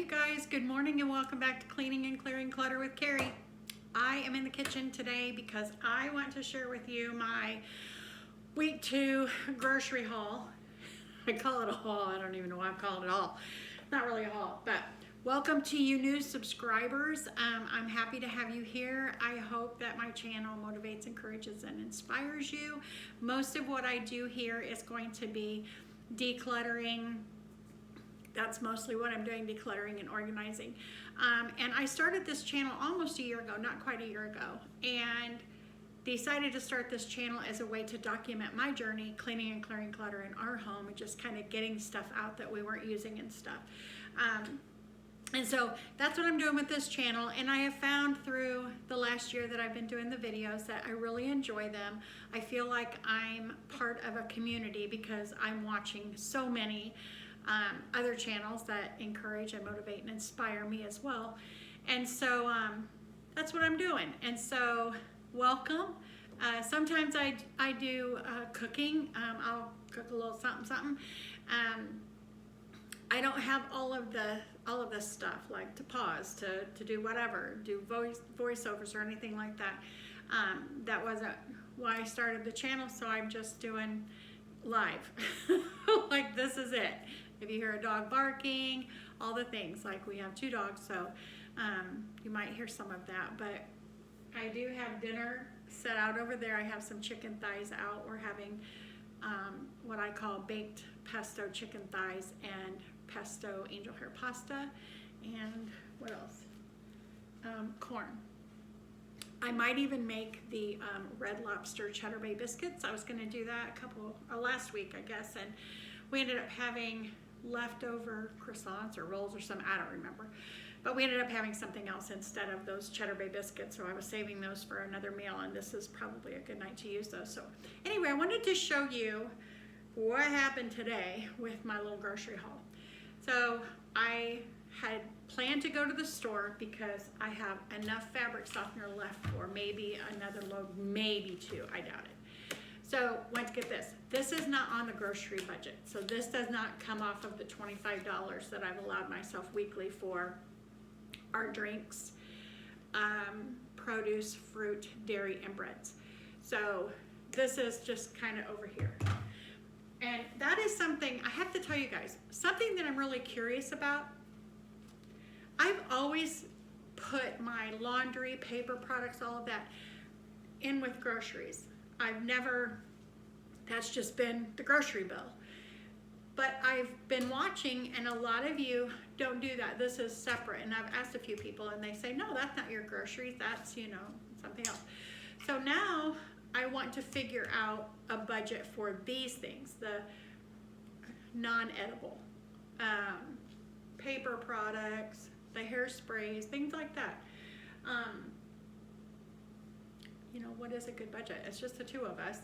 guys, good morning and welcome back to Cleaning and Clearing Clutter with Carrie. I am in the kitchen today because I want to share with you my week 2 grocery haul. I call it a haul, I don't even know why I'm calling it a haul. Not really a haul, but welcome to you new subscribers. I'm happy to have you here. I hope that my channel motivates, encourages, and inspires you. Most of what I do here is going to be decluttering. That's mostly what I'm doing, decluttering and organizing. And I started this channel almost a year ago, not quite a year ago, and decided to start this channel as a way to document my journey cleaning and clearing clutter in our home and just kind of getting stuff out that we weren't using and stuff. And so that's what I'm doing with this channel, and I have found through the last year that I've been doing the videos that I really enjoy them. I feel like I'm part of a community because I'm watching so many other channels that encourage and motivate and inspire me as well. And so that's what I'm doing. And so welcome. Sometimes I do cooking. I'll cook a little something. I don't have all of the stuff, like to pause, to do whatever, do voiceovers or anything like that. That wasn't why I started the channel, so I'm just doing live. Like, this is it. If you hear a dog barking, all the things, like we have 2 dogs, so you might hear some of that. But I do have dinner set out over there. I have some chicken thighs out. We're having what I call baked pesto chicken thighs and pesto angel hair pasta, and what else? Corn. I might even make the Red Lobster Cheddar Bay biscuits. I was going to do that last week, I guess, and we ended up having leftover croissants or rolls or something, I don't remember. But we ended up having something else instead of those Cheddar Bay biscuits, so I was saving those for another meal, and this is probably a good night to use those. So anyway, I wanted to show you what happened today with my little grocery haul. So I had planned to go to the store because I have enough fabric softener left for maybe another load, maybe 2, I doubt it. So went to get this. This is not on the grocery budget. So this does not come off of the $25 that I've allowed myself weekly for our drinks, produce, fruit, dairy, and breads. So this is just kind of over here. And that is something, I have to tell you guys, something that I'm really curious about. I've always put my laundry, paper products, all of that in with groceries. I've never, that's just been the grocery bill. But I've been watching, and a lot of you don't do that. This is separate, and I've asked a few people, and they say, no, that's not your groceries, that's, you know, something else. So now I want to figure out a budget for these things, the non-edible, paper products, the hairsprays, things like that. You know, what is a good budget? It's just the 2 of us.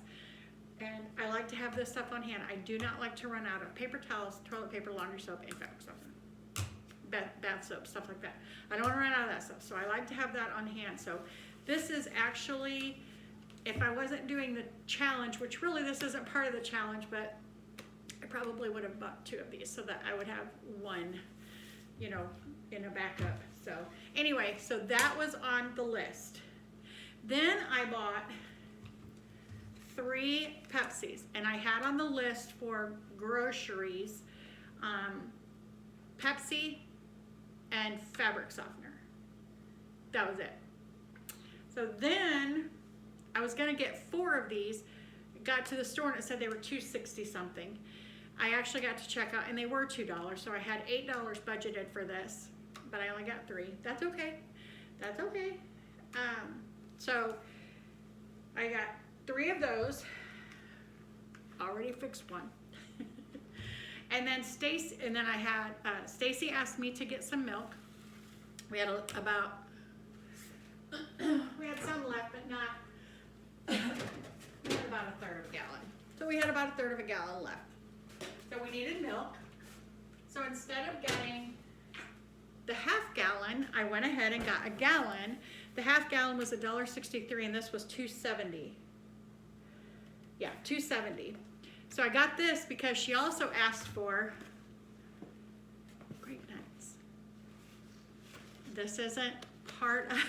And I like to have this stuff on hand. I do not like to run out of paper towels, toilet paper, laundry soap, and fabric softener. Bath soap, stuff like that. I don't want to run out of that stuff, so I like to have that on hand. So this is actually, if I wasn't doing the challenge, which really this isn't part of the challenge, but I probably would have bought 2 of these so that I would have 1, you know, in a backup. So anyway, so that was on the list. Then I bought 3 Pepsis, and I had on the list for groceries, Pepsi and fabric softener. That was it. So then I was gonna get 4 of these. Got to the store and it said they were $2.60 something. I actually got to check out and they were $2, so I had $8 budgeted for this, but I only got 3. That's okay. That's okay. So I got 3 of those. Already fixed 1. And then I had Stacy asked me to get some milk. We had about we had some left, but not. We had about a 1/3 of a gallon. So we had about a 1/3 of a gallon left. So we needed milk. So instead of getting the half gallon, I went ahead and got a gallon. The half gallon was $1.63, and this was $2.70. Yeah, $2.70. So I got this because she also asked for grape nuts. this isn't part of,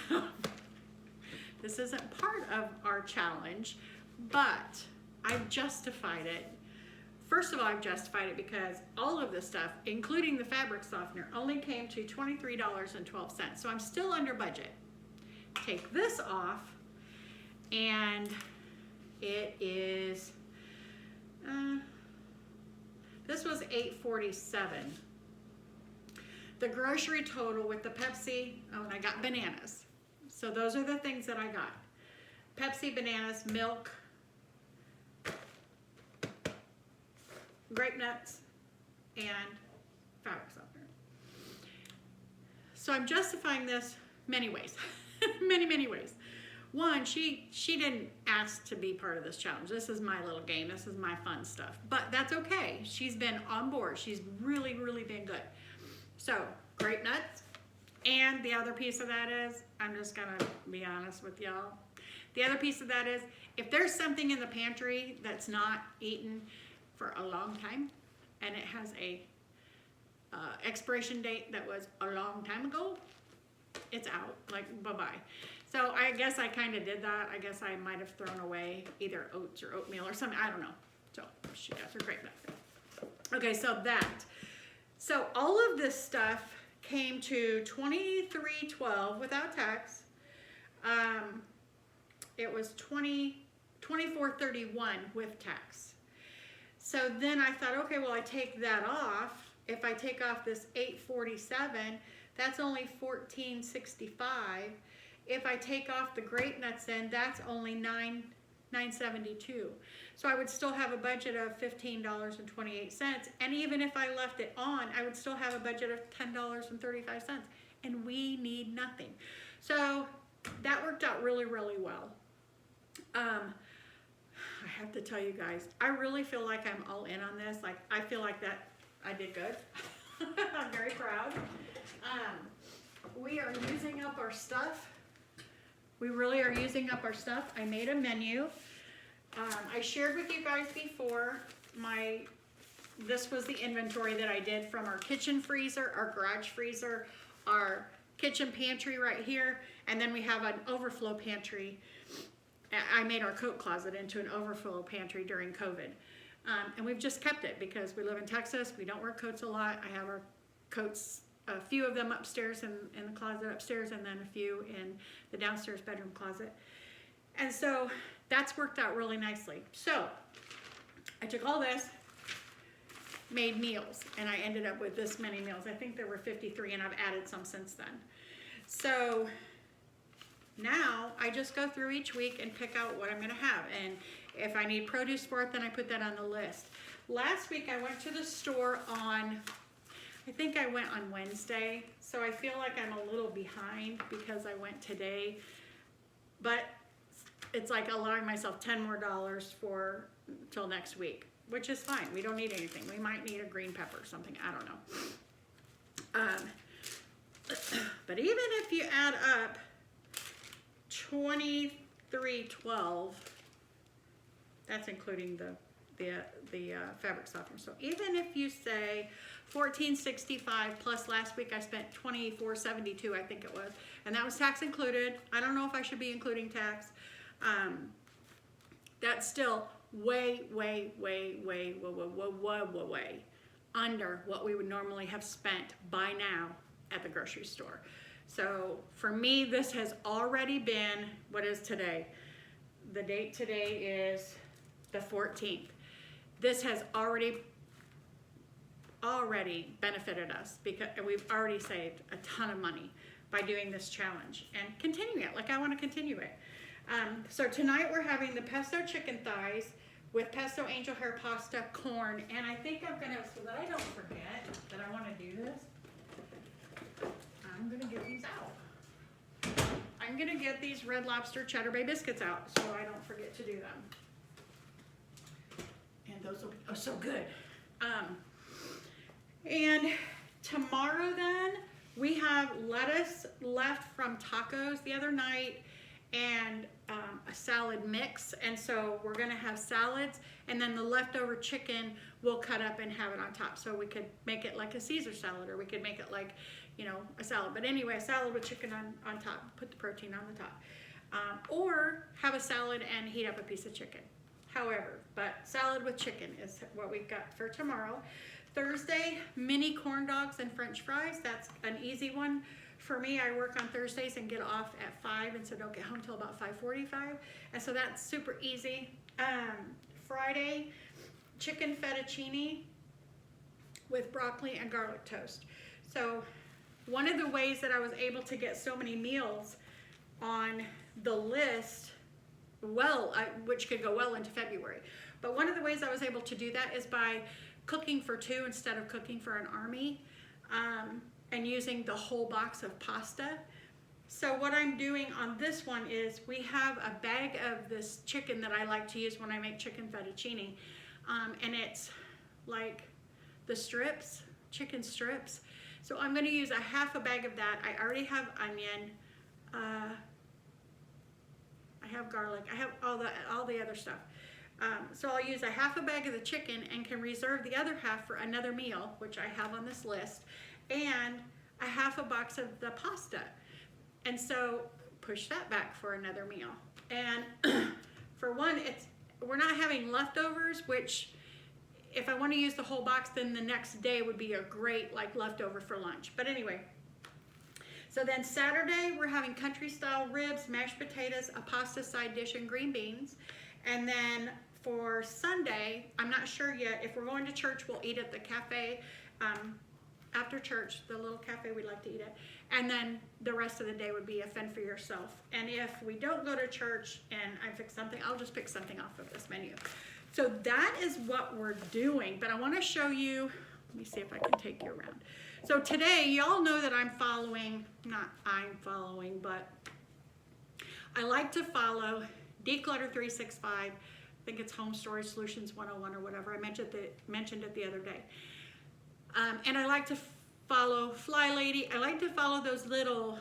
this isn't part of our challenge, but I've justified it. First of all, I've justified it because all of this stuff, including the fabric softener, only came to $23.12. So I'm still under budget. Take this off, and it is, this was $8.47. The grocery total with the Pepsi, oh, and I got bananas. So those are the things that I got. Pepsi, bananas, milk, grape nuts, and fabric softener. So I'm justifying this many ways, many ways. One, she didn't ask to be part of this challenge. This is my little game. This is my fun stuff. But that's okay. She's been on board. She's really been good. So, grape nuts. And the other piece of that is, I'm just going to be honest with y'all. The other piece of that is, if there's something in the pantry that's not eaten for a long time, and it has a expiration date that was a long time ago, it's out. Like, bye-bye. So I guess I kind of did that. I guess I might have thrown away either oats or oatmeal or something. I don't know. So she got her grape nut. Okay, so that. So all of this stuff came to $23.12 without tax. It was $24.31 with tax. So then I thought, okay, well, I take that off. If I take off this $8.47, that's only $14.65. If I take off the grape nuts in, that's only $9.72. So I would still have a budget of $15.28. And even if I left it on, I would still have a budget of $10.35. And we need nothing. So that worked out really well. I have to tell you guys, I really feel like I'm all in on this. Like, I feel like that I did good. I'm very proud. We are using up our stuff. We really are using up our stuff. I made a menu. I shared with you guys before this was the inventory that I did from our kitchen freezer, our garage freezer, our kitchen pantry right here, and then we have an overflow pantry. I made our coat closet into an overflow pantry during COVID. And we've just kept it because we live in Texas. We don't wear coats a lot. I have our coats, a few of them upstairs in the closet upstairs, and then a few in the downstairs bedroom closet. And so that's worked out really nicely. So I took all this, made meals, and I ended up with this many meals. I think there were 53, and I've added some since then. So now I just go through each week and pick out what I'm going to have. And if I need produce for it, then I put that on the list. Last week I went to the store on, I think I went on Wednesday. So I feel like I'm a little behind because I went today. But it's like allowing myself $10 more for till next week, which is fine. We don't need anything. We might need a green pepper or something. I don't know. But even if you add up $23.12, that's including the fabric softener. So even if you say $14.65 plus last week I spent $24.72, I think it was, and that was tax included. I don't know if I should be including tax. That's still way under what we would normally have spent by now at the grocery store. So for me, this has already been, what is today? The date today is the 14th. This has already benefited us because we've already saved a ton of money by doing this challenge and continuing it. Like, I want to continue it. So tonight we're having the pesto chicken thighs with pesto angel hair pasta, corn, and I think I'm gonna, so that I don't forget that I want to do this, I'm gonna get these out. I'm gonna get these Red Lobster Cheddar Bay biscuits out so I don't forget to do them. And those will be so good. And tomorrow then, we have lettuce left from tacos the other night and a salad mix. And so we're gonna have salads, and then the leftover chicken we'll cut up and have it on top. So we could make it like a Caesar salad, or we could make it like, you know, a salad. But anyway, a salad with chicken on top, put the protein on the top. Or have a salad and heat up a piece of chicken. However, but salad with chicken is what we've got for tomorrow. Thursday, mini corn dogs and French fries. That's an easy one. For me, I work on Thursdays and get off at 5, and so don't get home till about 5:45. And so that's super easy. Friday, chicken fettuccine with broccoli and garlic toast. So one of the ways that I was able to get so many meals on the list, which could go well into February, but one of the ways I was able to do that is by cooking for 2 instead of cooking for an army, and using the whole box of pasta. So what I'm doing on this one is we have a bag of this chicken that I like to use when I make chicken fettuccine, and it's like the strips, chicken strips. So I'm going to use a half a bag of that. I already have onion, I have garlic, I have all the other stuff. So I'll use a half a bag of the chicken and can reserve the other half for another meal, which I have on this list, and a half a box of the pasta. And so push that back for another meal. And for one, we're not having leftovers, which if I want to use the whole box, then the next day would be a great like leftover for lunch. But anyway, so then Saturday we're having country style ribs, mashed potatoes, a pasta side dish, and green beans. And then for Sunday, I'm not sure yet. If we're going to church, we'll eat at the cafe after church, the little cafe we like to eat at. And then the rest of the day would be a fend for yourself. And if we don't go to church and I pick something, I'll just pick something off of this menu. So that is what we're doing. But I want to show you, let me see if I can take you around. So today, y'all know that but I like to follow Declutter 365. I think it's Home Storage Solutions 101 or whatever. I mentioned it the other day. And I like to follow Fly Lady. I like to follow those little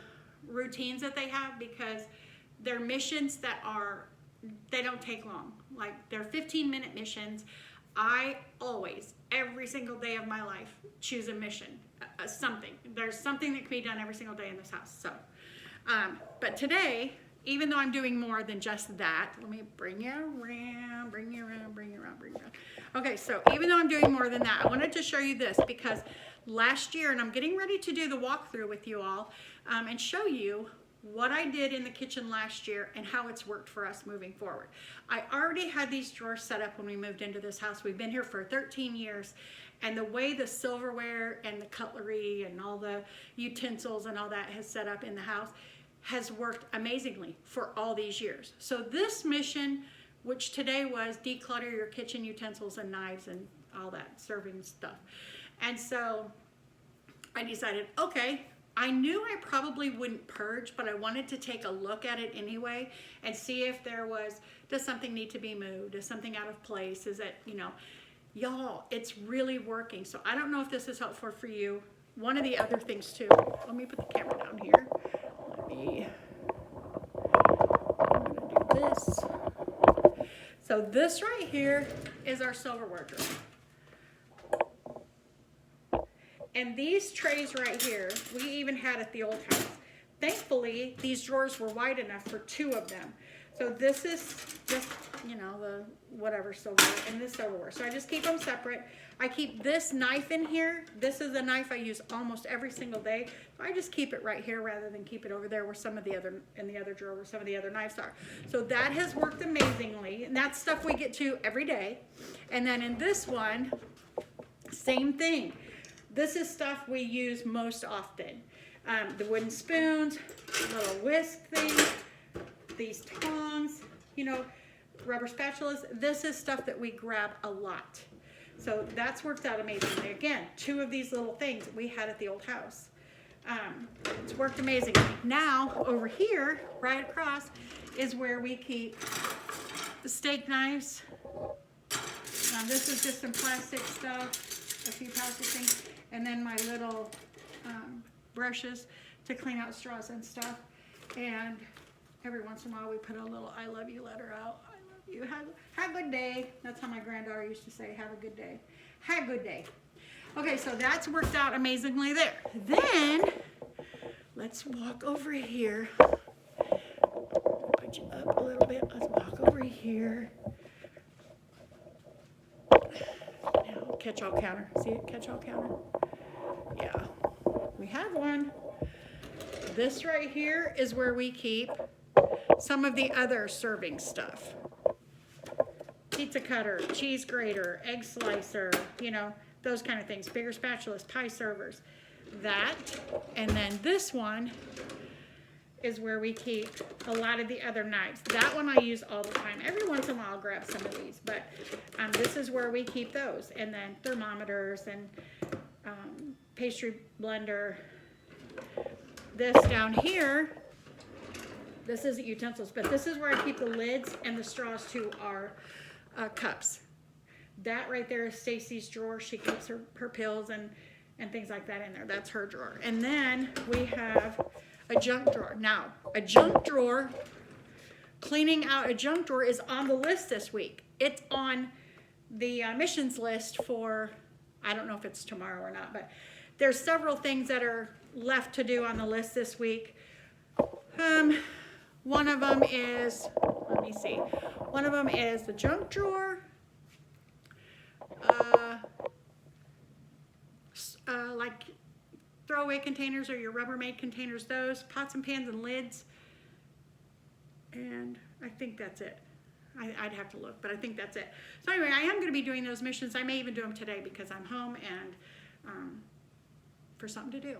routines that they have because they're missions that they don't take long. Like they're 15-minute missions. I always, every single day of my life, choose a mission, something. There's something that can be done every single day in this house. So, but today, even though I'm doing more than just that, let me bring you around. Okay, so even though I'm doing more than that, I wanted to show you this because last year, and I'm getting ready to do the walkthrough with you all and show you what I did in the kitchen last year and how it's worked for us moving forward. I already had these drawers set up when we moved into this house. We've been here for 13 years, and the way the silverware and the cutlery and all the utensils and all that has set up in the house has worked amazingly for all these years. So this mission, which today was declutter your kitchen utensils and knives and all that serving stuff. And so I decided, okay, I knew I probably wouldn't purge, but I wanted to take a look at it anyway and see if does something need to be moved? Is something out of place? Is it, y'all, it's really working. So I don't know if this is helpful for you. One of the other things too, let me put the camera down here. I'm gonna do this. So this right here is our silverware drawer. And these trays right here, we even had at the old house. Thankfully, these drawers were wide enough for 2 of them. So this is just, the whatever silverware and this silverware. So I just keep them separate. I keep this knife in here. This is a knife I use almost every single day. So I just keep it right here rather than keep it over there where in the other drawer where some of the other knives are. So that has worked amazingly. And that's stuff we get to every day. And then in this one, same thing. This is stuff we use most often. The wooden spoons, little whisk things, these tongs, rubber spatulas. This is stuff that we grab a lot. So that's worked out amazingly. Again, 2 of these little things we had at the old house. It's worked amazingly. Now, over here, right across, is where we keep the steak knives. This is just some plastic stuff, a few plastic things, and then my little brushes to clean out straws and stuff. And every once in a while, we put a little I love you letter out. I love you. Have a good day. That's how my granddaughter used to say, have a good day. Have a good day. Okay, so that's worked out amazingly there. Then, let's walk over here. Put you up a little bit. Let's walk over here. Now, catch-all counter. See it? Catch-all counter? Yeah, we have one. This right here is where we keep some of the other serving stuff. Pizza cutter, cheese grater, egg slicer, you know, those kind of things. Bigger spatulas, pie servers. That, and then this one is where we keep a lot of the other knives. That one I use all the time. Every once in a while I'll grab some of these, but this is where we keep those. And then thermometers and pastry blender. This down here, this isn't utensils, but this is where I keep the lids and the straws to our cups. That right there is Stacy's drawer. She keeps her pills and things like that in there. That's her drawer. And then we have a junk drawer. Now, a junk drawer, cleaning out a junk drawer is on the list this week. It's on the missions list for, I don't know if it's tomorrow or not, but there's several things that are left to do on the list this week. One of them is, let me see. One of them is the junk drawer. Like throwaway containers or your Rubbermaid containers, those. Pots and pans and lids. And I think that's it. I'd have to look, but I think that's it. So anyway, I am going to be doing those missions. I may even do them today because I'm home and for something to do.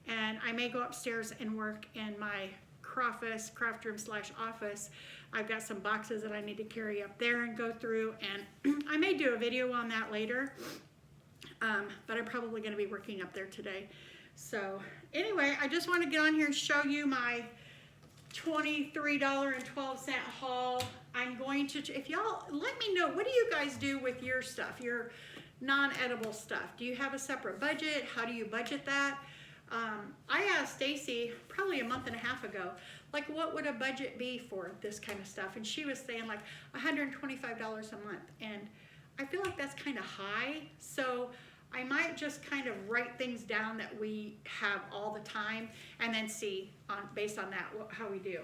And I may go upstairs and work in my craft room / office. I've got some boxes that I need to carry up there and go through, and I may do a video on that later, but I'm probably going to be working up there today. So anyway, I just want to get on here and show you my $23.12 haul. I'm going to, if y'all, let me know, what do you guys do with your stuff, your non-edible stuff? Do you have a separate budget? How do you budget that? I asked Stacy probably a month and a half ago, like, what would a budget be for this kind of stuff? And she was saying like $125 a month. And I feel like that's kind of high. So I might just kind of write things down that we have all the time and then see based on that how we do.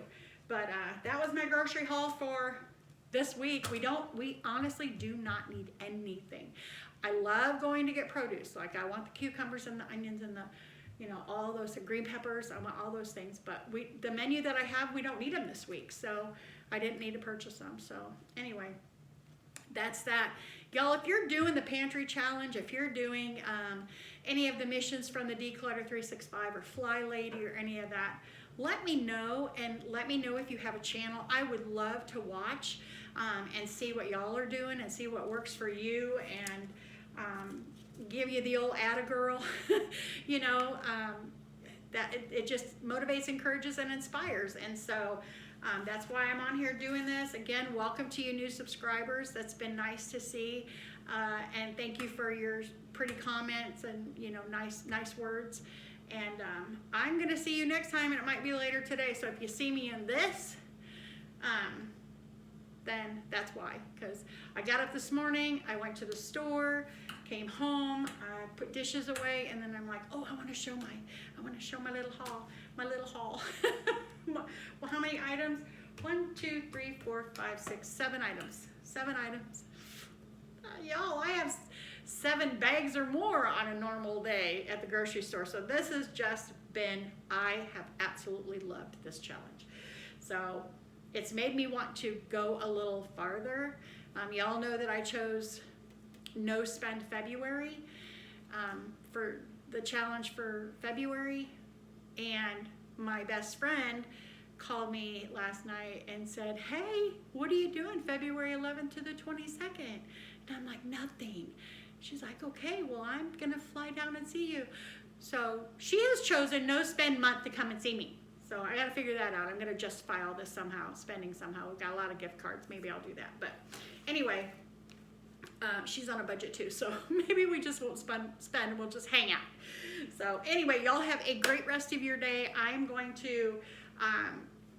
But that was my grocery haul for this week. We honestly do not need anything. I love going to get produce. Like, I want the cucumbers and the onions and the, you know, all those green peppers. I want all those things. But the menu that I have, we don't need them this week. So I didn't need to purchase them. So anyway, that's that. Y'all, if you're doing the pantry challenge, if you're doing any of the missions from the Declutter 365 or Fly Lady or any of that, let me know, and let me know if you have a channel. I would love to watch and see what y'all are doing and see what works for you, and give you the old atta girl. You know, that it just motivates, encourages, and inspires. And so that's why I'm on here doing this. Again, welcome to you new subscribers. That's been nice to see. And thank you for your pretty comments and, you know, nice words. And I'm going to see you next time, and it might be later today. So if you see me in this, then that's why. Because I got up this morning, I went to the store, came home, I put dishes away, and then I'm like, oh, I want to show my little haul, Well, how many items? 1, 2, 3, 4, 5, 6, 7 items. 7 items. Y'all, I have 7 bags or more on a normal day at the grocery store. So this has just been, I have absolutely loved this challenge. So it's made me want to go a little farther. Y'all know that I chose No Spend February for the challenge for February. And my best friend called me last night and said, hey, what are you doing February 11th to the 22nd? And I'm like, nothing. She's like, okay, well, I'm gonna fly down and see you. So she has chosen No Spend Month to come and see me. So I gotta figure that out. I'm gonna justify all this somehow, spending somehow. We've got a lot of gift cards, maybe I'll do that. But anyway, she's on a budget too, so maybe we just won't spend, we'll just hang out. So anyway, y'all have a great rest of your day. I'm going to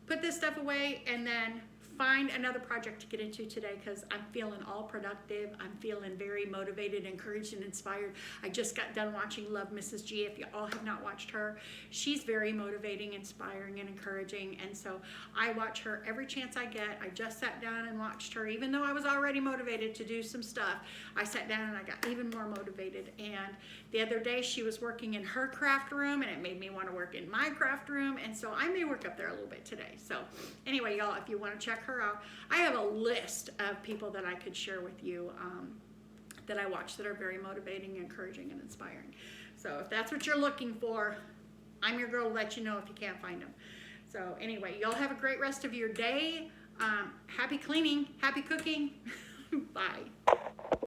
put this stuff away and then find another project to get into today because I'm feeling all productive. I'm feeling very motivated, encouraged, and inspired. I just got done watching Love Mrs. G. If you all have not watched her, she's very motivating, inspiring, and encouraging. And so I watch her every chance I get. I just sat down and watched her. Even though I was already motivated to do some stuff, I sat down and I got even more motivated. And the other day she was working in her craft room and it made me want to work in my craft room. And so I may work up there a little bit today. So anyway, y'all, if you want to check her out, I have a list of people that I could share with you that I watch that are very motivating, encouraging, and inspiring. So if that's what you're looking for, I'm your girl to let you know if you can't find them. So anyway, y'all have a great rest of your day. Happy cleaning, happy cooking. Bye.